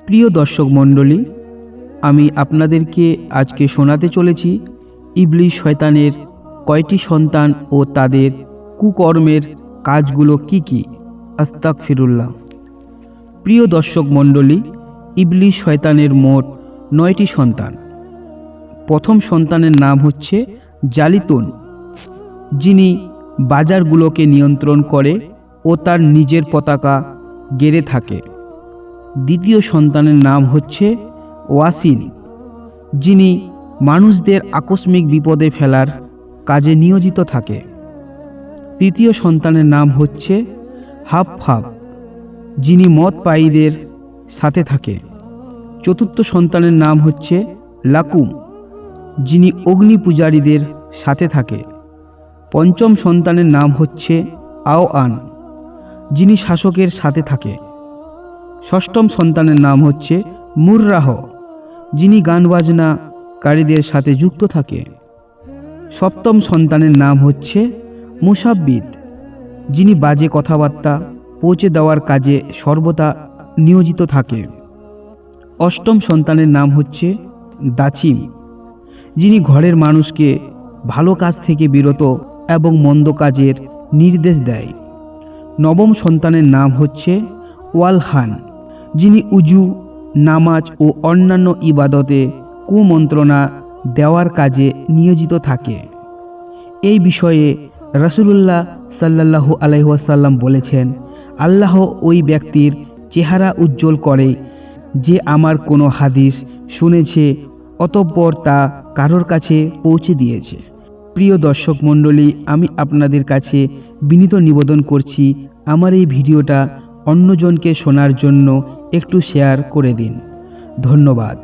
প্রিয় দর্শক মণ্ডলী, আমি আপনাদেরকে আজকে শোনাতে চলেছি ইবলিস শয়তানের কয়টি সন্তান ও তাদের কুকর্মের কাজগুলো কি কি। আস্তাগফিরুল্লাহ। প্রিয় দর্শক মণ্ডলী, ইবলিস শয়তানের মোট 9টি সন্তান। প্রথম সন্তানের নাম হচ্ছে জালিতুন, যিনি বাজারগুলোকে নিয়ন্ত্রণ করে ও তার নিজের পতাকা গেড়ে থাকে। দ্বিতীয় সন্তানের নাম হচ্ছে ওয়াসিল, যিনি মানুষদের আকস্মিক বিপদে ফেলার কাজে নিয়োজিত থাকে। তৃতীয় সন্তানের নাম হচ্ছে হাফফাব, যিনি মদপায়ীদের সাথে থাকে। চতুর্থ সন্তানের নাম হচ্ছে লাকুম, যিনি অগ্নি পূজারীদের সাথে থাকে। পঞ্চম সন্তানের নাম হচ্ছে আওয়ান, যিনি শাসকের সাথে থাকে। ষষ্ঠম সন্তানের নাম হচ্ছে মুররাহ, যিনি গান বাজনাকারীদের সাথে যুক্ত থাকে। সপ্তম সন্তানের নাম হচ্ছে মুসাব্বিদ, যিনি বাজে কথাবার্তা পৌঁছে দেওয়ার কাজে সর্বদা নিয়োজিত থাকে। অষ্টম সন্তানের নাম হচ্ছে দাচিম, যিনি ঘরের মানুষকে ভালো কাজ থেকে বিরত এবং মন্দ কাজের নির্দেশ দেয়। নবম সন্তানের নাম হচ্ছে ওয়ালখান, যিনি উজু, নামাজ ও অন্যান্য ইবাদতে কুমন্ত্রণা দেওয়ার কাজে নিয়োজিত থাকে। এই বিষয়ে রাসূলুল্লাহ সাল্লাল্লাহু আলাইহি ওয়াসাল্লাম বলেছেন, আল্লাহ ওই ব্যক্তির চেহারা উজ্জ্বল করে যে আমার কোনো হাদিস শুনেছে অতঃপর তা কারোর কাছে পৌঁছে দিয়েছে। প্রিয় দর্শক মণ্ডলী, আমি আপনাদের কাছে বিনীত নিবেদন করছি, আমার এই ভিডিওটা অন্যজনকে শোনার জন্য একটু শেয়ার করে দিন। ধন্যবাদ।